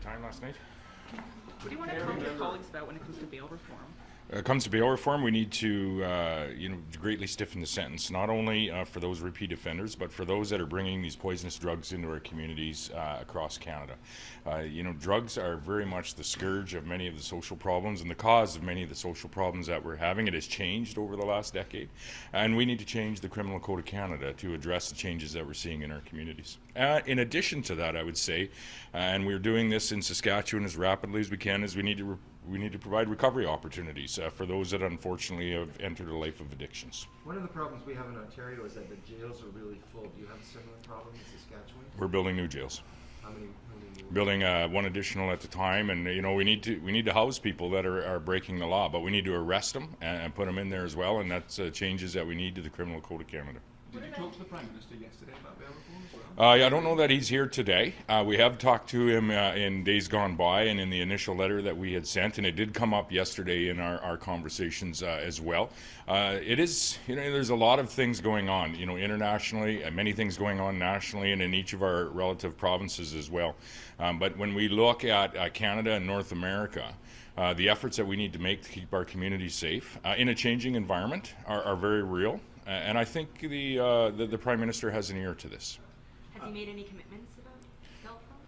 time last night. What do you want to talk to your colleagues about when it comes to bail reform? When it comes to bail reform, we need to, greatly stiffen the sentence, not only for those repeat offenders, but for those that are bringing these poisonous drugs into our communities across Canada. Drugs are very much the scourge of many of the social problems and the cause of many of the social problems that we're having. It has changed over the last decade, and we need to change the Criminal Code of Canada to address the changes that we're seeing in our communities. In addition to that, I would say, and we're doing this in Saskatchewan as rapidly as we can, is we need to provide recovery opportunities for those that unfortunately have entered a life of addictions. One of the problems we have in Ontario is that the jails are really full. Do you have a similar problem in Saskatchewan? We're building new jails. How many new? Building one additional at a time, and we need to house people that are breaking the law, but we need to arrest them and put them in there as well, and that's changes that we need to the Criminal Code of Canada. Did you talk to the Prime Minister yesterday about bail reform as well? I don't know that he's here today. We have talked to him in days gone by and in the initial letter that we had sent, and it did come up yesterday in our conversations as well. It is, there's a lot of things going on, internationally, and many things going on nationally and in each of our relative provinces as well. But when we look at Canada and North America, the efforts that we need to make to keep our communities safe in a changing environment are very real. And I think the Prime Minister has an ear to this. Has he made any commitments about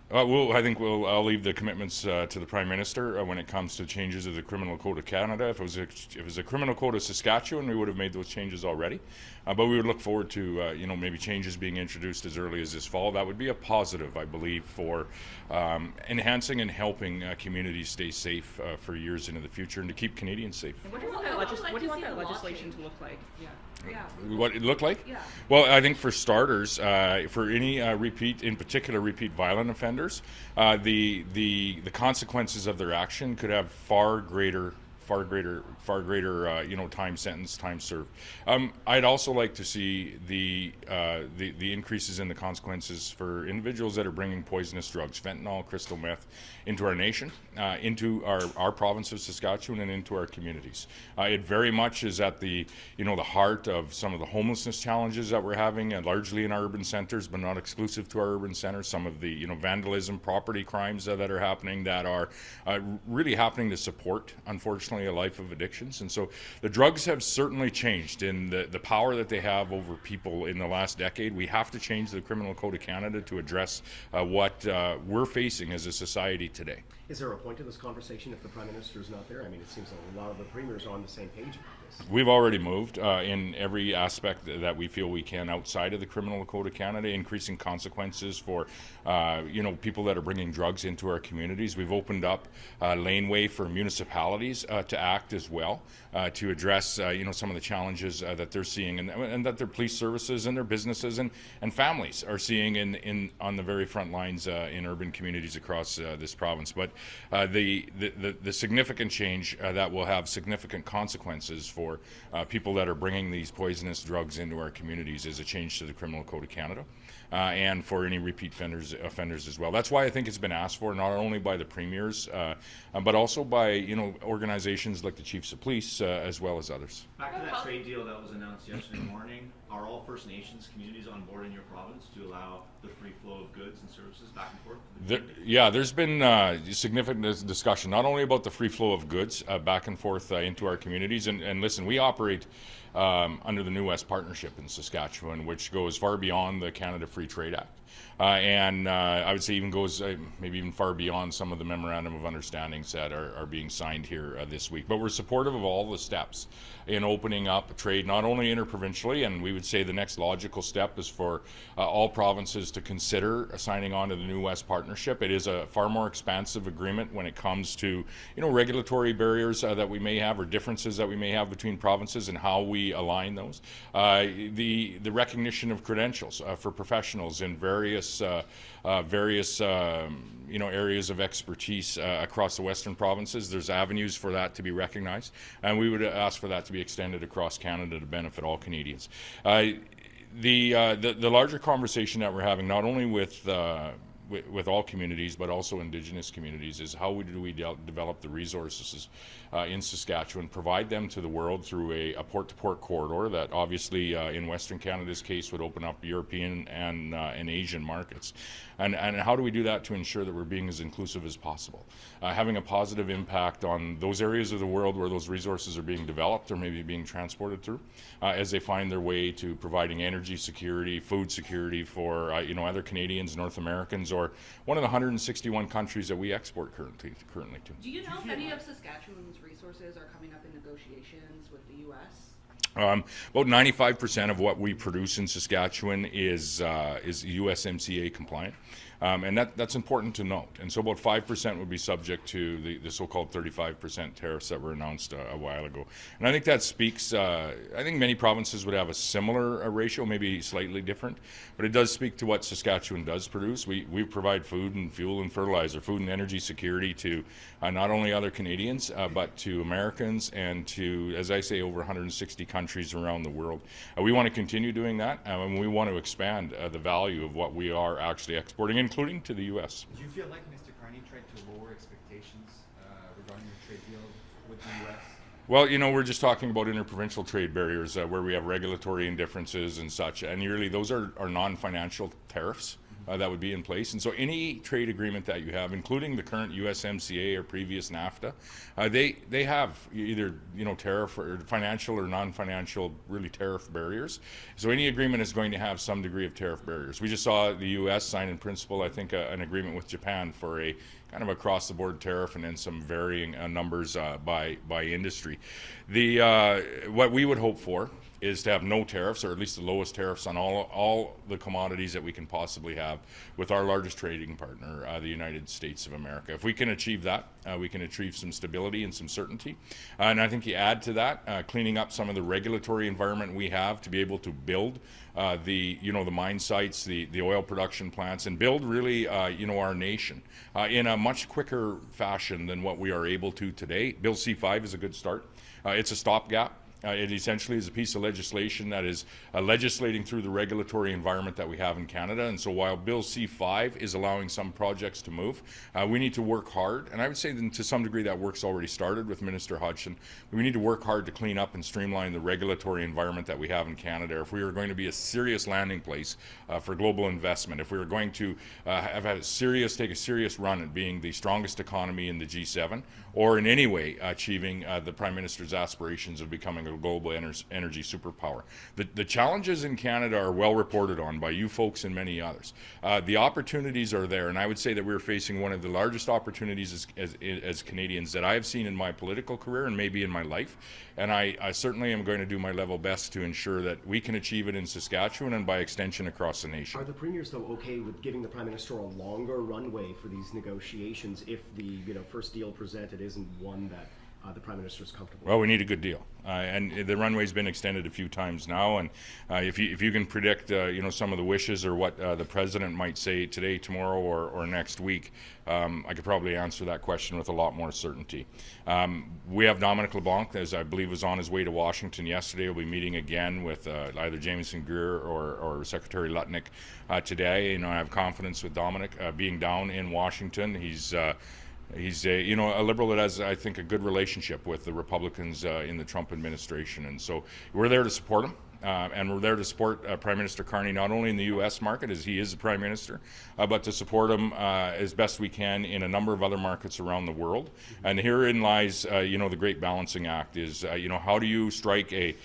bail reform? I'll leave the commitments to the Prime Minister when it comes to changes of the Criminal Code of Canada. If it was a Criminal Code of Saskatchewan, we would have made those changes already. But we would look forward to maybe changes being introduced as early as this fall. That would be a positive, I believe, for enhancing and helping communities stay safe for years into the future and to keep Canadians safe. And what do you want that legislation to look like? Yeah. What it looked like? Yeah. Well, I think for starters, for any in particular repeat violent offenders, the consequences of their action could have far greater time sentence, time served. I'd also like to see the increases in the consequences for individuals that are bringing poisonous drugs, fentanyl, crystal meth, into our nation, into our province of Saskatchewan, and into our communities. It very much is at the heart of some of the homelessness challenges that we're having, largely in our urban centres, but not exclusive to our urban centres. Some of the vandalism, property crimes that are happening that are really happening to support, unfortunately, a life of addictions. And so the drugs have certainly changed in the power that they have over people in the last decade. We have to change the Criminal Code of Canada to address what we're facing as a society today. Is there a point to this conversation if the Prime Minister is not there? I mean, it seems a lot of the premiers are on the same page about this. We've already moved in every aspect that we feel we can outside of the Criminal Code of Canada, increasing consequences for people that are bringing drugs into our communities. We've opened up laneway for municipalities to act as well to address some of the challenges that they're seeing and that their police services and their businesses and families are seeing on the very front lines in urban communities across this province. But the significant change that will have significant consequences for people that are bringing these poisonous drugs into our communities is a change to the Criminal Code of Canada. And for any repeat offenders as well. That's why I think it's been asked for, not only by the premiers, but also by organizations like the Chiefs of Police, as well as others. Back to that trade deal that was announced yesterday morning, are all First Nations communities on board in your province to allow the free flow of goods and services back and forth? There's been significant discussion, not only about the free flow of goods back and forth into our communities, and listen, we operate under the New West Partnership in Saskatchewan, which goes far beyond the Canada Free Trade Act. And I would say even goes maybe even far beyond some of the memorandum of understandings that are being signed here this week. But we're supportive of all the steps in opening up trade, not only interprovincially, and we would say the next logical step is for all provinces to consider signing on to the New West Partnership. It is a far more expansive agreement when it comes to regulatory barriers that we may have or differences that we may have between provinces and how we align those. The recognition of credentials for professionals in various areas of expertise across the Western provinces. There's avenues for that to be recognized, and we would ask for that to be extended across Canada to benefit all Canadians. The larger conversation that we're having, not only with all communities, but also Indigenous communities, is how do we develop the resources in Saskatchewan, provide them to the world through a port-to-port corridor that obviously in Western Canada's case would open up European and Asian markets. And how do we do that to ensure that we're being as inclusive as possible? Having a positive impact on those areas of the world where those resources are being developed or maybe being transported through, as they find their way to providing energy security, food security for other Canadians, North Americans, or one of the 161 countries that we export currently to. Do you know if any of Saskatchewan's resources are coming up in negotiations with the U.S.? About 95% of what we produce in Saskatchewan is USMCA compliant. And that's important to note. And so about 5% would be subject to the so-called 35% tariffs that were announced a while ago. And I think that speaks, I think many provinces would have a similar ratio, maybe slightly different, but it does speak to what Saskatchewan does produce. We provide food and fuel and fertilizer, food and energy security to not only other Canadians, but to Americans and to, as I say, over 160 countries around the world. We want to continue doing that, and we want to expand the value of what we are actually exporting, including to the U.S. Do you feel like Mr. Carney tried to lower expectations regarding the trade deal with the U.S.? Well, we're just talking about interprovincial trade barriers where we have regulatory indifferences and such, and really those are non-financial tariffs that would be in place. And so any trade agreement that you have, including the current USMCA or previous NAFTA, they have either tariff or financial or non-financial really tariff barriers. So any agreement is going to have some degree of tariff barriers. We just saw the U.S. sign in principle, I think, an agreement with Japan for a kind of across-the-board tariff, and then some varying numbers by industry. What we would hope for is to have no tariffs, or at least the lowest tariffs on all the commodities that we can possibly have with our largest trading partner, the United States of America. If we can achieve that, we can achieve some stability and some certainty. And I think you add to that, cleaning up some of the regulatory environment we have to be able to build the mine sites, the oil production plants, and build really our nation in a much quicker fashion than what we are able to today. Bill C-5 is a good start. It's a stopgap. It essentially is a piece of legislation that is legislating through the regulatory environment that we have in Canada. And so while Bill C-5 is allowing some projects to move, we need to work hard. And I would say that to some degree that work's already started with Minister Hodgson. We need to work hard to clean up and streamline the regulatory environment that we have in Canada if we are going to be a serious landing place for global investment, if we are going to take a serious run at being the strongest economy in the G7, or in any way achieving the Prime Minister's aspirations of becoming a global energy superpower. The challenges in Canada are well reported on by you folks and many others. The opportunities are there, and I would say that we're facing one of the largest opportunities as Canadians that I have seen in my political career and maybe in my life. And I certainly am going to do my level best to ensure that we can achieve it in Saskatchewan and by extension across the nation. Are the premiers, though, okay with giving the Prime Minister a longer runway for these negotiations if the first deal presented isn't one that the Prime Minister is comfortable with? Well, we need a good deal. And the runway's been extended a few times now. And if you can predict, some of the wishes or what the President might say today, tomorrow, or next week, I could probably answer that question with a lot more certainty. We have Dominic LeBlanc, as I believe was on his way to Washington yesterday. We'll be meeting again with either Jamieson Greer or Secretary Lutnick today. I have confidence with Dominic being down in Washington. He's a liberal that has, I think, a good relationship with the Republicans in the Trump administration. And so we're there to support him. And we're there to support Prime Minister Carney, not only in the U.S. market, as he is the Prime Minister, but to support him as best we can in a number of other markets around the world. And herein lies, the great balancing act is, how do you strike a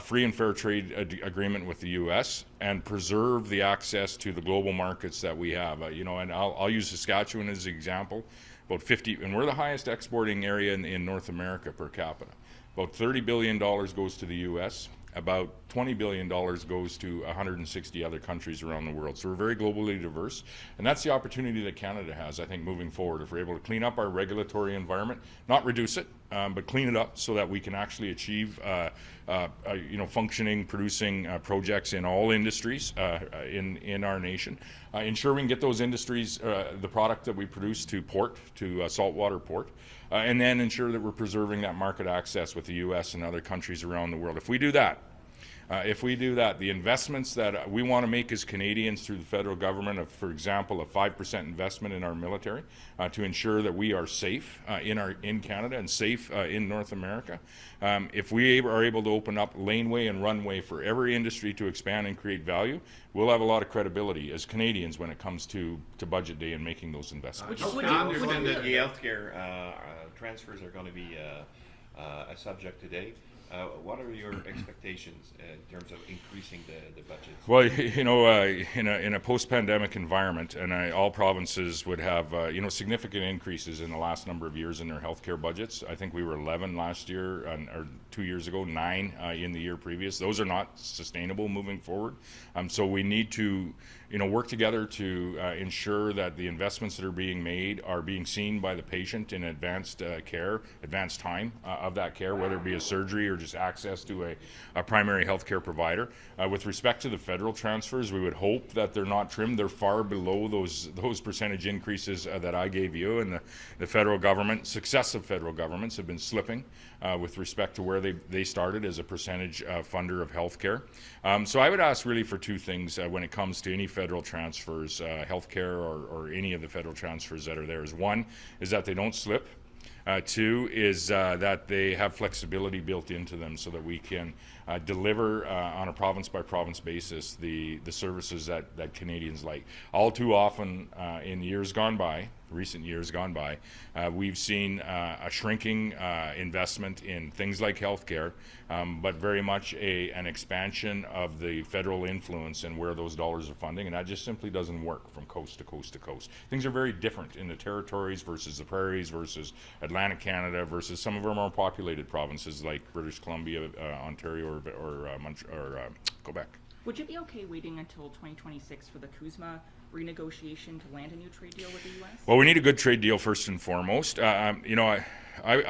free and fair trade agreement with the U.S. and preserve the access to the global markets that we have? And I'll use Saskatchewan as an example. About 50, and we're the highest exporting area in North America per capita. About $30 billion goes to the U.S. About $20 billion goes to 160 other countries around the world. So we're very globally diverse, and that's the opportunity that Canada has, I think, moving forward. If we're able to clean up our regulatory environment, not reduce it, but clean it up so that we can actually achieve, functioning, producing projects in all industries in our nation. Ensure we can get those industries, the product that we produce to port, to saltwater port, and then ensure that we're preserving that market access with the U.S. and other countries around the world. If we do that, If we do that, the investments that we want to make as Canadians through the federal government, of, for example, a 5% investment in our military to ensure that we are safe in Canada and safe in North America. If we are able to open up laneway and runway for every industry to expand and create value, we'll have a lot of credibility as Canadians when it comes to budget day and making those investments. I understand that the healthcare transfers are going to be a subject today. What are your expectations in terms of increasing the budgets? Well, in a post-pandemic environment, and all provinces would have significant increases in the last number of years in their healthcare budgets. I think we were 11 last year, or 2 years ago, 9 in the year previous. Those are not sustainable moving forward. So we need to work together to ensure that the investments that are being made are being seen by the patient in advanced care, advanced time of that care, whether it be a surgery or just access to a primary health care provider. With respect to the federal transfers, we would hope that they're not trimmed. They're far below those percentage increases that I gave you, and the federal government, successive federal governments have been slipping with respect to where they started as a percentage funder of health care. So I would ask really for 2 things when it comes to any federal transfers, healthcare or any of the federal transfers that are there. One is that they don't slip. 2 is that they have flexibility built into them so that we can deliver on a province-by-province basis the services that Canadians like. All too often in years gone by, recent years gone by, we've seen a shrinking investment in things like healthcare, but very much an expansion of the federal influence and where those dollars are funding, and that just simply doesn't work from coast to coast to coast. Things are very different in the territories versus the prairies versus Atlantic Canada versus some of our more populated provinces like British Columbia, Ontario, or Quebec. Would you be okay waiting until 2026 for the CUSMA renegotiation to land a new trade deal with the U.S.? Well, we need a good trade deal first and foremost. I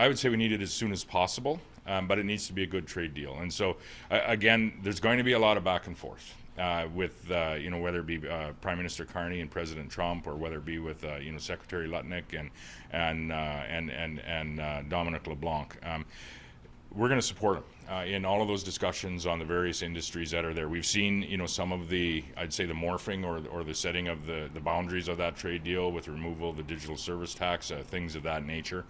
would say we need it as soon as possible, but it needs to be a good trade deal. And so, again, there's going to be a lot of back and forth with, whether it be Prime Minister Carney and President Trump, or whether it be with, Secretary Lutnick and Dominic LeBlanc. We're going to support them in all of those discussions on the various industries that are there. We've seen, some of the, I'd say, the morphing or the setting of the boundaries of that trade deal with removal of the digital service tax, things of that nature.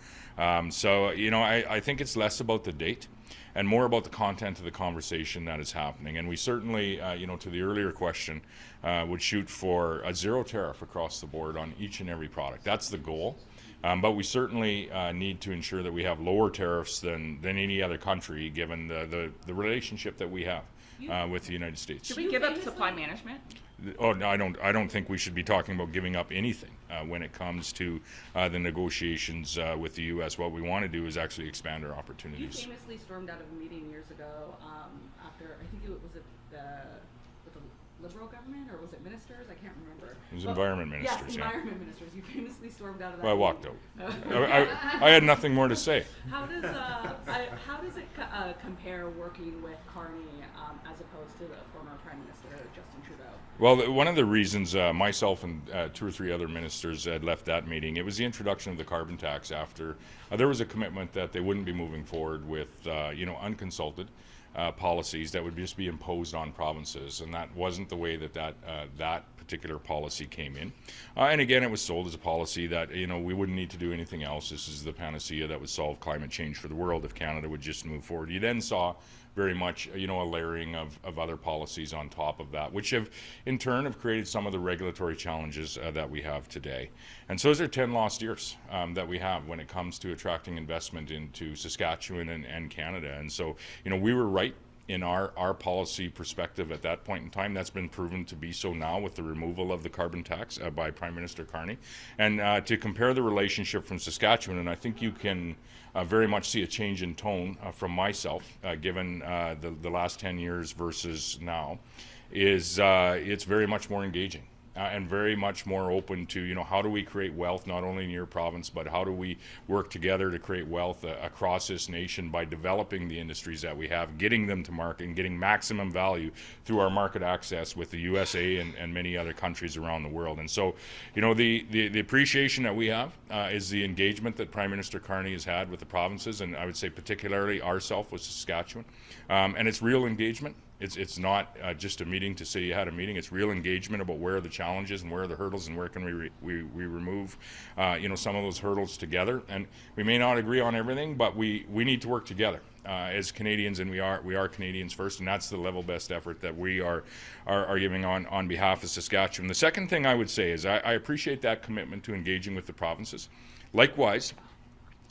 So, I think it's less about the date and more about the content of the conversation that is happening. And we certainly, to the earlier question, would shoot for a zero tariff across the board on each and every product. That's the goal. But we certainly need to ensure that we have lower tariffs than any other country, given the relationship that we have with the United States. Should we give up supply management? Oh no, I don't think we should be talking about giving up anything when it comes to the negotiations with the U.S. What we want to do is actually expand our opportunities. You famously stormed out of a meeting years ago after, I think it was with the Liberal government, or was it ministers? I can't remember. It was environment ministers. Yes, environment ministers. You famously stormed out of that. Well, I walked out. I had nothing more to say. How does it compare working with Carney as opposed to the former Prime Minister Justin Trudeau? Well, one of the reasons myself and 2 or 3 other ministers had left that meeting, it was the introduction of the carbon tax after there was a commitment that they wouldn't be moving forward with unconsulted policies that would just be imposed on provinces, and that wasn't the way that particular policy came in. And again, it was sold as a policy that we wouldn't need to do anything else. This is the panacea that would solve climate change for the world if Canada would just move forward. You then saw very much a layering of other policies on top of that, which have in turn have created some of the regulatory challenges that we have today. And so those are 10 lost years that we have when it comes to attracting investment into Saskatchewan and Canada. And so we were right in our policy perspective at that point in time. That's been proven to be so now with the removal of the carbon tax by Prime Minister Carney. And to compare the relationship from Saskatchewan, and I think you can very much see a change in tone from myself, given the last 10 years versus now, is it's very much more engaging. And very much more open to, how do we create wealth not only in your province, but how do we work together to create wealth across this nation by developing the industries that we have, getting them to market, and getting maximum value through our market access with the USA and many other countries around the world. And so, the appreciation that we have is the engagement that Prime Minister Carney has had with the provinces, and I would say particularly ourselves with Saskatchewan. And it's real engagement. It's not just a meeting to say you had a meeting. It's real engagement about where are the challenges and where are the hurdles and where can we remove some of those hurdles together. And we may not agree on everything, but we need to work together as Canadians, and we are Canadians first, and that's the level best effort that we are giving on behalf of Saskatchewan. The second thing I would say is I appreciate that commitment to engaging with the provinces. Likewise,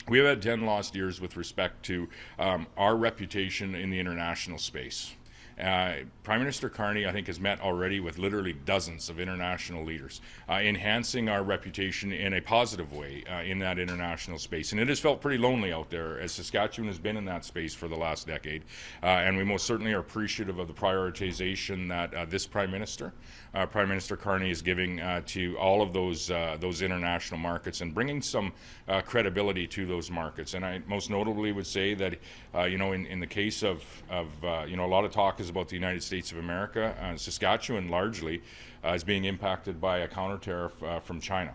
we have had 10 lost years with respect to our reputation in the international space. Prime Minister Carney, I think, has met already with literally dozens of international leaders, enhancing our reputation in a positive way in that international space. And it has felt pretty lonely out there, as Saskatchewan has been in that space for the last decade. And we most certainly are appreciative of the prioritization that this Prime Minister Carney is giving to all of those international markets and bringing some credibility to those markets. And I most notably would say that, in the case of a lot of talk is about the United States of America. Saskatchewan largely is being impacted by a counter tariff from China.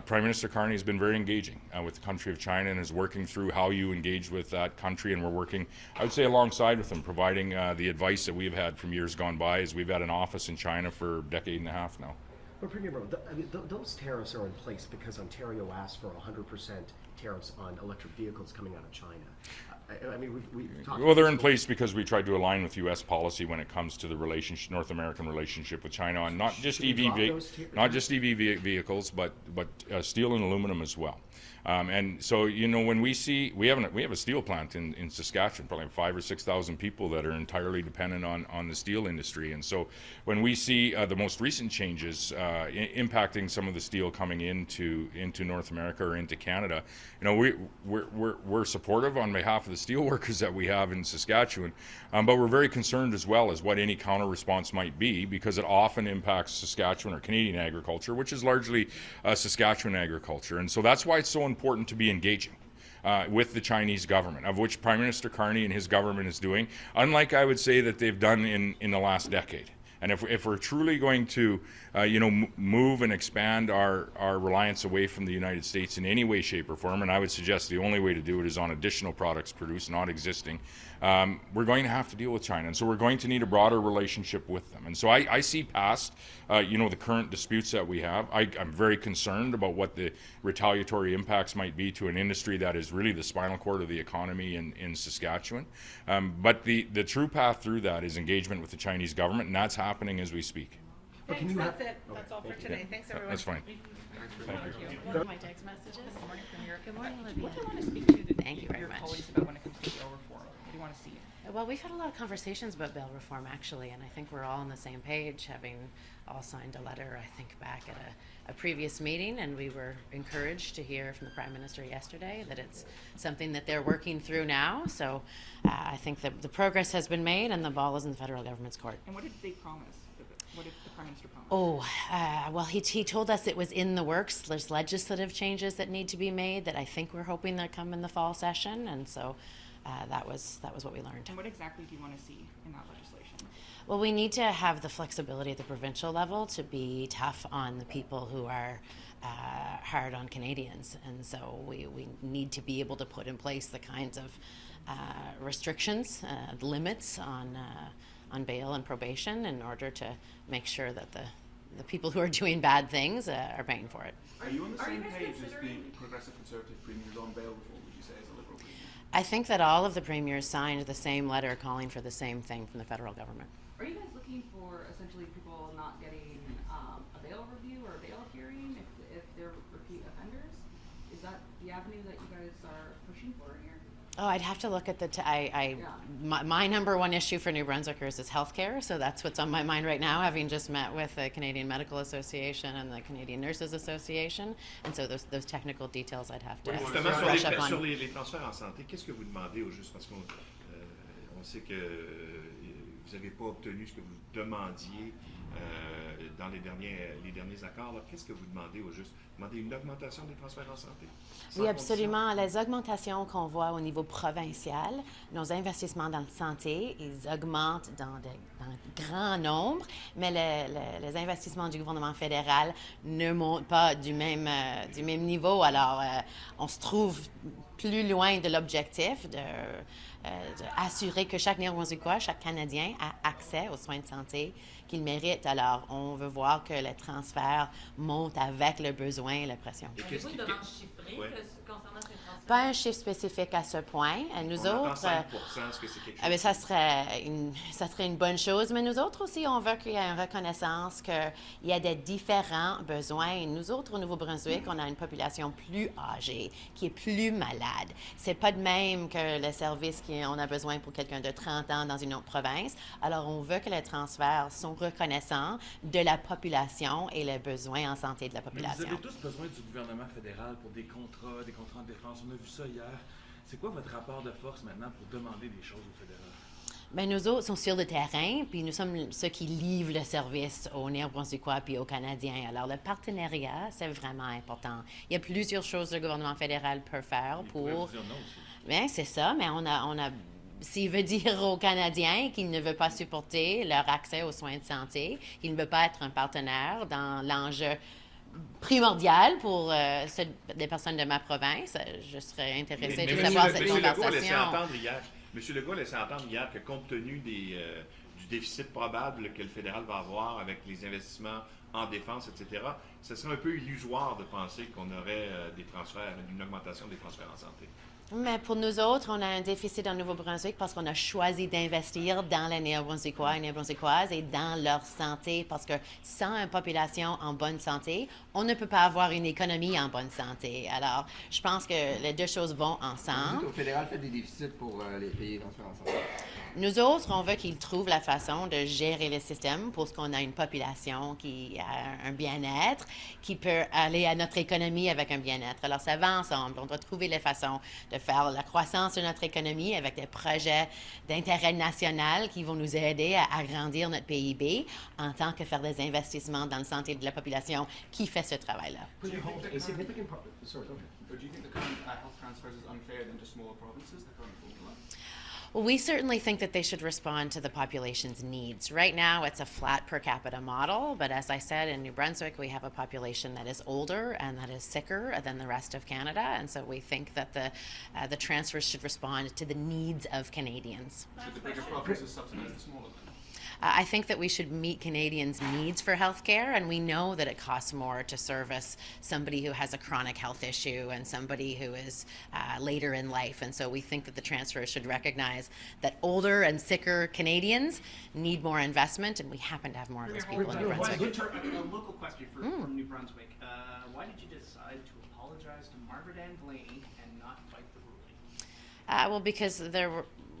Prime Minister Carney has been very engaging with the country of China and is working through how you engage with that country, and we're working, I would say, alongside with them, providing the advice that we've had from years gone by, as we've had an office in China for a decade and a half now. Well, Premier Brown, those tariffs are in place because Ontario asked for 100% tariffs on electric vehicles coming out of China. We've talked. Well, they're in place because we tried to align with U.S. policy when it comes to the North American relationship with China on not just EV vehicles, but steel and aluminum as well. And so, when we have a steel plant in Saskatchewan, probably 5,000 or 6,000 people that are entirely dependent on the steel industry. And so when we see the most recent changes impacting some of the steel coming into North America or into Canada, we're supportive on behalf of the steel workers that we have in Saskatchewan, but we're very concerned as well as what any counter response might be, because it often impacts Saskatchewan or Canadian agriculture, which is largely Saskatchewan agriculture. And so that's why it's so important to be engaging with the Chinese government, of which Prime Minister Carney and his government is doing, unlike I would say that they've done in the last decade. And if we're truly going to, move and expand our reliance away from the United States in any way, shape, or form, and I would suggest the only way to do it is on additional products produced, not existing, we're going to have to deal with China. And so we're going to need a broader relationship with them. And so I see past, the current disputes that we have. I'm very concerned about what the retaliatory impacts might be to an industry that is really the spinal cord of the economy in Saskatchewan. But the true path through that is engagement with the Chinese government, and that's happening as we speak. Thanks, that's it. That's all for today. Thanks, everyone. That's fine. Thank you. One of my text messages. Good morning, Premier. Good morning, Olivia. What do you want to speak to Thank you very your much. colleagues about when it comes to bill reform? What do you want to see? Well, we've had a lot of conversations about bail reform, actually, and I think we're all on the same page, having all signed a letter, I think, back at a previous meeting, and we were encouraged to hear from the Prime Minister yesterday that it's something that they're working through now. So I think that the progress has been made, and the ball is in the federal government's court. And what did they promise? What did the Prime Minister promise? Well, he told us it was in the works. There's legislative changes that need to be made that I think we're hoping that come in the fall session, and so that was what we learned. And what exactly do you want to see in that legislation? Well, we need to have the flexibility at the provincial level to be tough on the people who are hard on Canadians, and so we need to be able to put in place the kinds of restrictions, limits on bail and probation in order to make sure that the people who are doing bad things are paying for it. Are you on the same page as the Progressive Conservative premiers on bail reform, would you say, as a Liberal premier? I think that all of the premiers signed the same letter calling for the same thing from the federal government. Are you guys looking for essentially people not getting a bail review or a bail hearing if they're repeat offenders? Is that the avenue that you guys are pushing for here? Oh, I'd have to look at my number one issue for New Brunswickers is healthcare, so that's what's on my mind right now, having just met with the Canadian Medical Association and the Canadian Nurses Association, and so those technical details I'd have to brush up on. Sur les transferts en santé, qu'est-ce que vous demandez au juste, parce qu'on on sait que vous n'avez pas obtenu ce que vous demandiez dans les derniers accords. Qu'est-ce que vous demandez au juste? Vous demandez une augmentation des transferts en santé? Oui, absolument. Les augmentations qu'on voit au niveau provincial, nos investissements dans la santé, ils augmentent dans grand nombre, mais les investissements du gouvernement fédéral ne montent pas du même niveau. Alors, on se trouve plus loin de l'objectif de assurer que chaque Néo-Brunswickois, chaque Canadien a accès aux soins de santé qu'il mérite. Alors, on veut voir que les transferts montent avec le besoin et la pression. Avez-vous une demande chiffrée concernant ces transferts? Pas un chiffre spécifique à ce point. Nous On entend autres, 5%, est-ce que c'est quelque chose? ça serait une bonne chose, mais nous autres aussi, on veut qu'il y ait une reconnaissance qu'il y a des différents besoins. Nous autres, au Nouveau-Brunswick, on a une population plus âgée, qui est plus malade. C'est pas de même que le service qu'on a besoin pour quelqu'un de 30 ans dans une autre province. Alors, on veut que les transferts sont reconnaissants de la population et les besoins en santé de la Mais population. vous avez tous besoin du gouvernement fédéral pour des contrats en défense. On a vu ça hier. C'est quoi votre rapport de force maintenant pour demander des choses au fédéral? Bien, nous autres sommes sur le terrain, puis nous sommes ceux qui livrent le service aux Néo-Brunswickois puis aux Canadiens. Alors, le partenariat, c'est vraiment important. Il y a plusieurs choses que le gouvernement fédéral peut faire pour... Vous dire non aussi. Bien, c'est ça, mais on a s'il veut dire aux Canadiens qu'il ne veut pas supporter leur accès aux soins de santé, qu'il ne veut pas être un partenaire dans l'enjeu primordial pour des personnes de ma province, je serais intéressée de savoir cette conversation. M. Legault a laissé entendre hier que compte tenu du déficit probable que le fédéral va avoir avec les investissements en défense, etc., ce serait un peu illusoire de penser qu'on aurait des transferts, une augmentation des transferts en santé. Mais pour nous autres, on a un déficit en Nouveau-Brunswick parce qu'on a choisi d'investir dans les Néo-Brunswickois et Néo-Brunswickoises et dans leur santé, parce que sans une population en bonne santé, on ne peut pas avoir une économie en bonne santé. Alors, je pense que les deux choses vont ensemble. Le fédéral fait des déficits pour les pays transferts en santé. Nous autres, on veut qu'ils trouvent la façon de gérer le système pour qu'on a une population qui a un bien-être, qui peut aller à notre économie avec un bien-être. Alors, ça va ensemble. On doit trouver les façons de faire la croissance de notre économie avec des projets d'intérêt national qui vont nous aider à agrandir notre PIB en tant que faire des investissements dans la santé de la population qui fait ce travail-là. Do you think the current health transfers is unfair than to smaller provinces, the current formula? Well, we certainly think that they should respond to the population's needs. Right now, it's a flat per capita model, but as I said, in New Brunswick, we have a population that is older and that is sicker than the rest of Canada, and so we think that the transfers should respond to the needs of Canadians. Should the bigger provinces subsidize the smaller then? I think that we should meet Canadians' needs for healthcare, and we know that it costs more to service somebody who has a chronic health issue and somebody who is later in life. And so we think that the transfer should recognize that older and sicker Canadians need more investment, and we happen to have more of those people in New Brunswick. A local question from New Brunswick. Why did you decide to apologize to Margaret Ann Delaney and not fight the ruling? Well, because there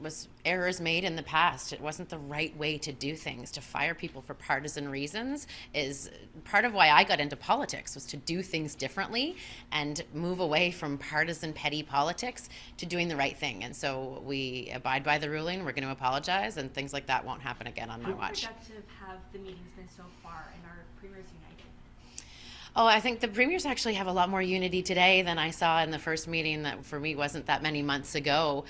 was errors made in the past. It wasn't the right way to do things. To fire people for partisan reasons is part of why I got into politics, was to do things differently and move away from partisan petty politics to doing the right thing. And so we abide by the ruling. We're going to apologize, and things like that won't happen again on my watch. How productive have the meetings been so far, and are premiers united? Oh, I think the premiers actually have a lot more unity today than I saw in the first meeting that for me wasn't that many months ago.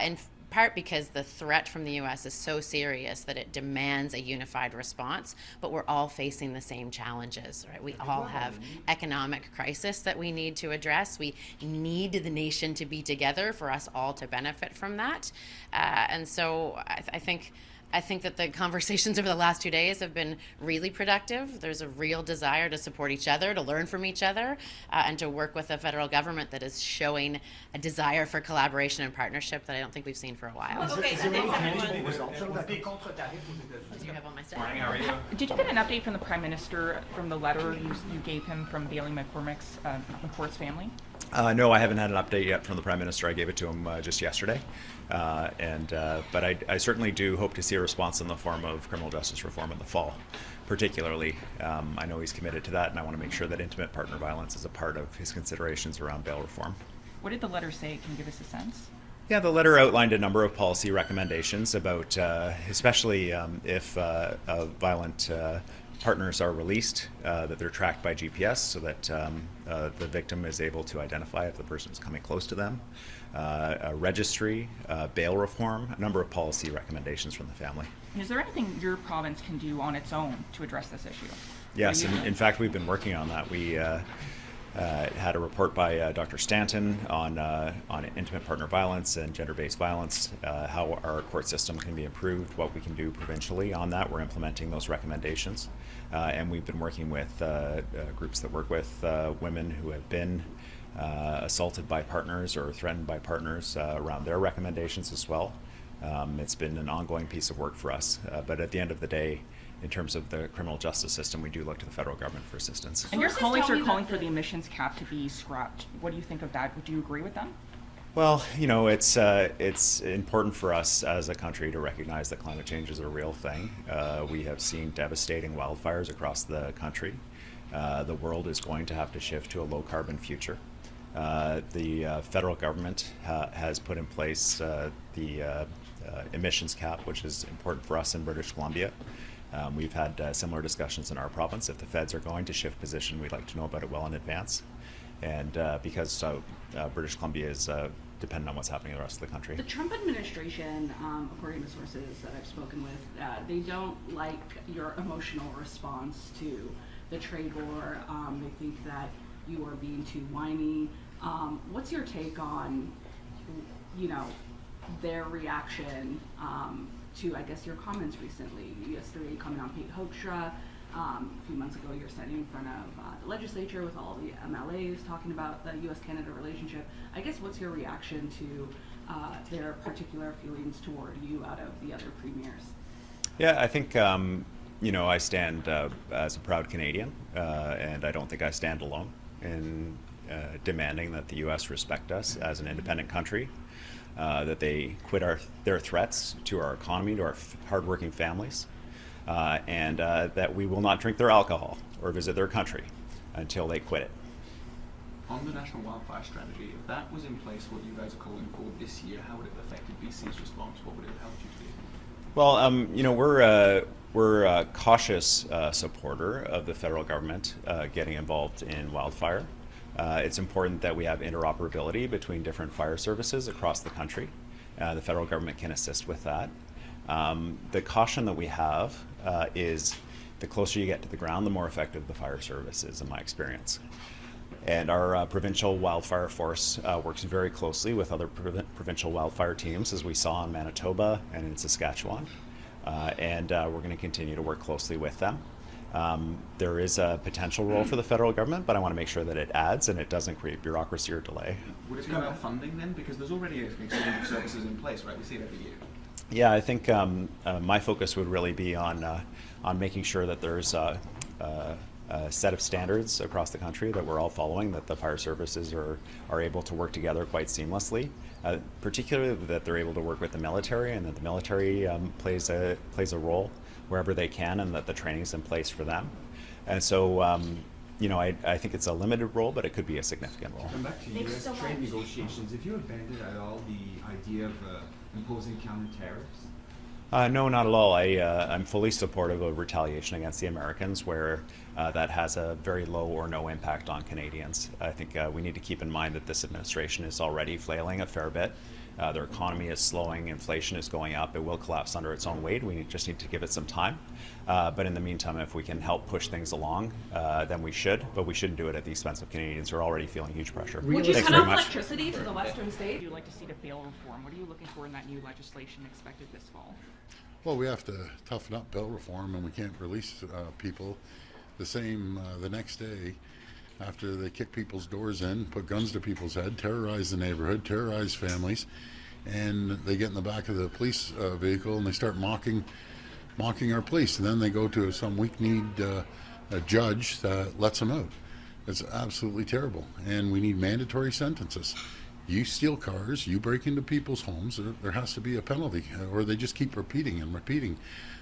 In part because the threat from the U.S. is so serious that it demands a unified response, but we're all facing the same challenges, right? We all have economic crisis that we need to address. We need the nation to be together for us all to benefit from that. And so I think that the conversations over the last 2 days have been really productive. There's a real desire to support each other, to learn from each other, and to work with a federal government that is showing a desire for collaboration and partnership that I don't think we've seen for a while. Okay, so Did you get an update from the Prime Minister from the letter you gave him from Bailey McCormick's family? No, I haven't had an update yet from the Prime Minister. I gave it to him just yesterday. But I certainly do hope to see a response in the form of criminal justice reform in the fall, particularly. I know he's committed to that, and I want to make sure that intimate partner violence is a part of his considerations around bail reform. What did the letter say? Can you give us a sense? Yeah, the letter outlined a number of policy recommendations about, especially if violent partners are released, that they're tracked by GPS so that the victim is able to identify if the person is coming close to them, a registry, bail reform, a number of policy recommendations from the family. And is there anything your province can do on its own to address this issue? Yes, in fact, we've been working on that. had a report by Dr. Stanton on intimate partner violence and gender-based violence, how our court system can be improved, what we can do provincially on that. We're implementing those recommendations. And we've been working with groups that work with women who have been assaulted by partners or threatened by partners around their recommendations as well. It's been an ongoing piece of work for us. But at the end of the day, in terms of the criminal justice system, we do look to the federal government for assistance. And your colleagues are calling for the emissions cap to be scrapped. What do you think of that? Would you agree with them? Well, you know, it's important for us as a country to recognize that climate change is a real thing. We have seen devastating wildfires across the country. The world is going to have to shift to a low-carbon future. The federal government has put in place the emissions cap, which is important for us in British Columbia. We've had similar discussions in our province. If the feds are going to shift position, we'd like to know about it well in advance. And because British Columbia is dependent on what's happening in the rest of the country. The Trump administration, according to sources that I've spoken with, they don't like your emotional response to the trade war. They think that you are being too whiny. What's your take on, you know, their reaction to, I guess, your comments recently? Yesterday, you commented on Pete Hoekstra. A few months ago, you're standing in front of the legislature with all the MLAs talking about the U.S.-Canada relationship. I guess, what's your reaction to their particular feelings toward you out of the other premiers? Yeah, I think, you know, I stand as a proud Canadian, and I don't think I stand alone in demanding that the U.S. respect us as an independent country, that they quit their threats to our economy, to our hardworking families, and that we will not drink their alcohol or visit their country until they quit it. On the National Wildfire Strategy, if that was in place, what you guys are calling for this year, how would it have affected BC's response? What would it have helped you to do? Well, you know, we're a cautious supporter of the federal government getting involved in wildfire. It's important that we have interoperability between different fire services across the country. The federal government can assist with that. The caution that we have is the closer you get to the ground, the more effective the fire service is, in my experience. And our provincial wildfire force works very closely with other provincial wildfire teams, as we saw in Manitoba and in Saskatchewan. And we're going to continue to work closely with them. There is a potential role for the federal government, but I want to make sure that it adds and it doesn't create bureaucracy or delay. Would it be about funding then? Because there's already exchange of services in place, right? We see it every year. Yeah, I think my focus would really be on making sure that there's a set of standards across the country that we're all following, that the fire services are able to work together quite seamlessly, particularly that they're able to work with the military, and that the military plays a role wherever they can, and that the training is in place for them. And so, you know, I think it's a limited role, but it could be a significant role. Come back to U.S. trade negotiations. Have you abandoned at all the idea of imposing counter tariffs? No, not at all. I'm fully supportive of retaliation against the Americans where that has a very low or no impact on Canadians. I think we need to keep in mind that this administration is already flailing a fair bit. Their economy is slowing, inflation is going up, it will collapse under its own weight. We just need to give it some time. But in the meantime, if we can help push things along, then we should, but we shouldn't do it at the expense of Canadians who are already feeling huge pressure. Would you cut off electricity to the western states? Would you like to see the bail reform? What are you looking for in that new legislation expected this fall? Well, we have to toughen up bail reform, and we can't release people the next day after they kick people's doors in, put guns to people's head, terrorize the neighborhood, terrorize families, and they get in the back of the police vehicle and they start mocking our police, and then they go to some weak-kneed judge that lets them out. It's absolutely terrible, and we need mandatory sentences. You steal cars, you break into people's homes, there has to be a penalty, or they just keep repeating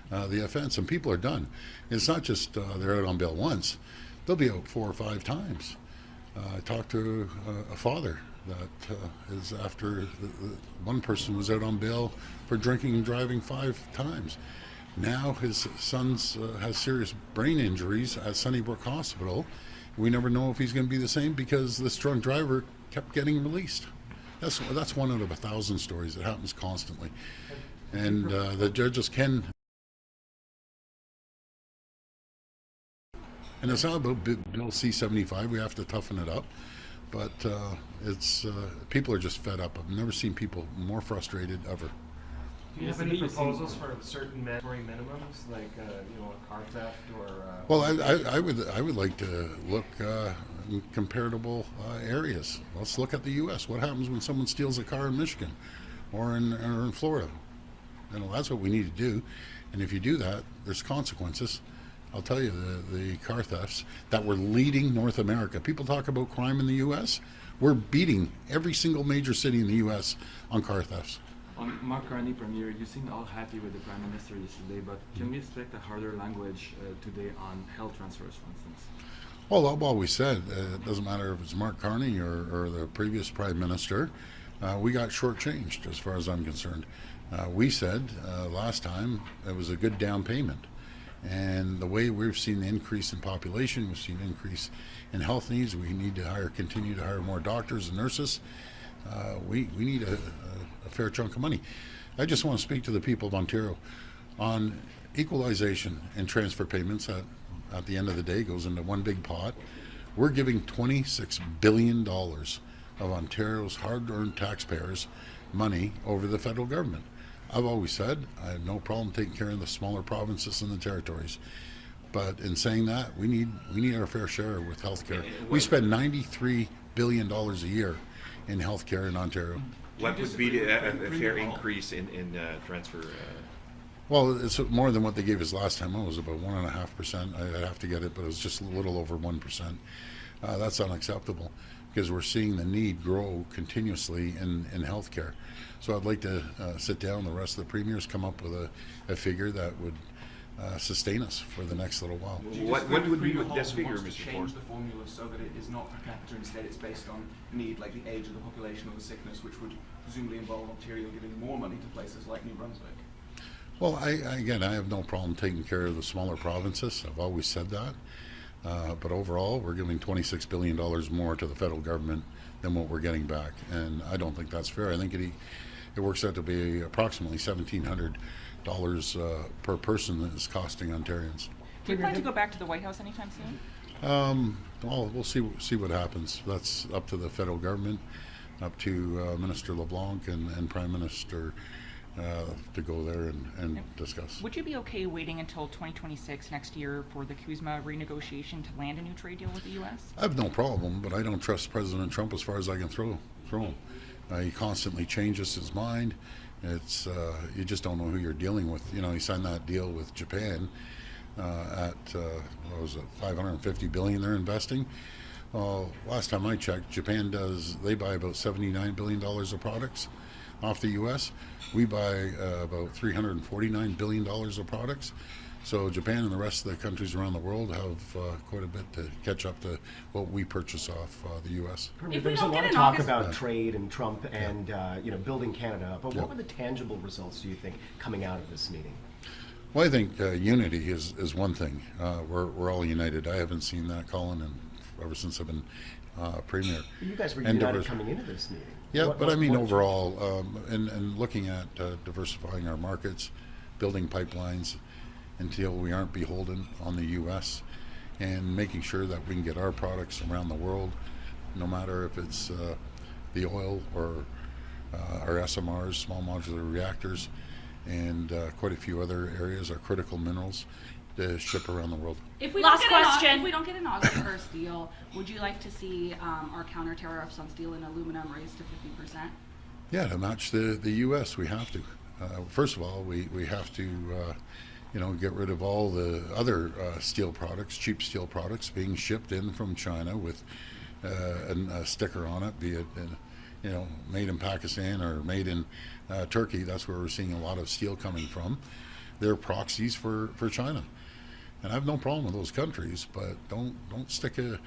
the offense, and people are done. It's not just they're out on bail once, they'll be out 4 or 5 times. I talked to a father that is after one person was out on bail for drinking and driving 5 times. Now his son has serious brain injuries at Sunnybrook Hospital. We never know if he's going to be the same because this drunk driver kept getting released. That's one out of 1,000 stories that happens constantly. And the judges can And it's not about Bill C-75. We have to toughen it up. But it's people are just fed up. I've never seen people more frustrated ever. Do you have any proposals for certain mandatory minimums, like a car theft or? Well, I would like to look in comparable areas. Let's look at the U.S. What happens when someone steals a car in Michigan or in Florida? That's what we need to do. And if you do that, there's consequences. I'll tell you, the car thefts that were leading North America. People talk about crime in the U.S. We're beating every single major city in the U.S. on car thefts. On Mark Carney, Premier, you seemed all happy with the Prime Minister yesterday, but can we expect a harder language today on health transfers, for instance? Well, I've always said, it doesn't matter if it's Mark Carney or the previous Prime Minister, we got shortchanged as far as I'm concerned. We said last time it was a good down payment. And the way we've seen the increase in population, we've seen increase in health needs, we need to continue to hire more doctors and nurses. We need a fair chunk of money. I just want to speak to the people of Ontario on equalization and transfer payments at the end of the day goes into one big pot. We're giving $26 billion of Ontario's hard-earned taxpayers money over the federal government. I've always said I have no problem taking care of the smaller provinces and the territories. But in saying that, we need our fair share with healthcare. We spend $93 billion a year in healthcare in Ontario. What would be a fair increase in transfer? Well, it's more than what they gave us last time. It was about 1.5%. I'd have to get it, but it was just a little over 1%. That's unacceptable because we're seeing the need grow continuously in healthcare. So I'd like to sit down, the rest of the premiers, come up with a figure that would sustain us for the next little while. What would be this figure, Mr. Change the formula so that it is not per capita, instead it's based on need, like the age of the population or the sickness, which would presumably involve Ontario giving more money to places like New Brunswick? Well, I have no problem taking care of the smaller provinces. I've always said that. But overall, we're giving $26 billion more to the federal government than what we're getting back. And I don't think that's fair. I think it works out to be approximately $1,700 per person that is costing Ontarians. Do you plan to go back to the White House anytime soon? Well, we'll see what happens. That's up to the federal government, up to Minister LeBlanc and Prime Minister to go there and discuss. Would you be okay waiting until 2026 next year for the CUSMA renegotiation to land a new trade deal with the U.S.? I have no problem, but I don't trust President Trump as far as I can throw him. He constantly changes his mind. It's you just don't know who you're dealing with. He signed that deal with Japan at what was it, $550 billion they're investing. Last time I checked, Japan they buy about $79 billion of products off the U.S. We buy about $349 billion of products. So Japan and the rest of the countries around the world have quite a bit to catch up to what we purchase off the U.S. There's a lot of talk about trade and Trump and building Canada, but what were the tangible results, do you think, coming out of this meeting? Well, I think unity is one thing. We're all united. I haven't seen that, Colin, ever since I've been Premier. You guys were united coming into this meeting. Yeah, but I mean overall, and looking at diversifying our markets, building pipelines until we aren't beholden on the U.S., and making sure that we can get our products around the world, no matter if it's the oil or our SMRs, small modular reactors, and quite a few other areas, our critical minerals, to ship around the world. If we don't get an August 1st deal, would you like to see our counter tariffs on steel and aluminum raised to 50%? Yeah, to match the U.S., we have to. First of all, we have to get rid of all the other steel products, cheap steel products being shipped in from China with a sticker on it, be it made in Pakistan or made in Turkey. That's where we're seeing a lot of steel coming from. They're proxies for China. And I have no problem with those countries, but don't stick a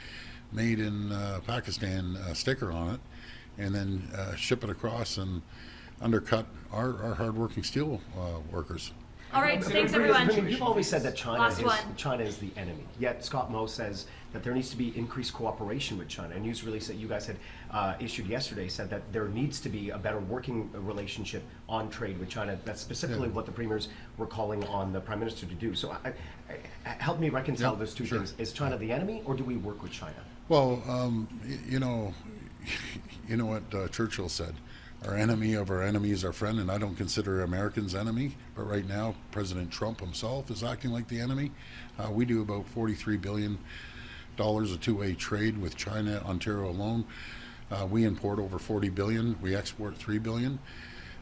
made in Pakistan sticker on it and then ship it across and undercut our hardworking steel workers. All right, thanks everyone. You've always said that Last one. China is the enemy. Yet Scott Moe says that there needs to be increased cooperation with China. A news release that you guys had issued yesterday said that there needs to be a better working relationship on trade with China. That's specifically what the premiers were calling on the Prime Minister to do. So help me reconcile those two things. Is China the enemy, or do we work with China? Well, you know what Churchill said. Our enemy of our enemy is our friend, and I don't consider Americans enemy, but right now President Trump himself is acting like the enemy. We do about $43 billion of two-way trade with China, Ontario alone. We import over $40 billion, we export $3 billion.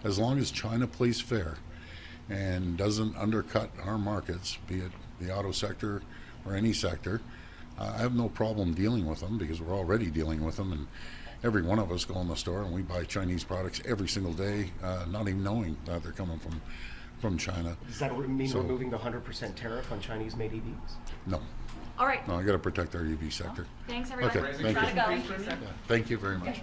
As long as China plays fair and doesn't undercut our markets, be it the auto sector or any sector, I have no problem dealing with them, because we're already dealing with them, and every one of us go in the store and we buy Chinese products every single day, not even knowing that they're coming from China. Does that mean removing the 100% tariff on Chinese-made EVs? No. All right. No, I got to protect our EV sector. Thanks everyone. Okay, thank you. Gotta go. Thank you very much.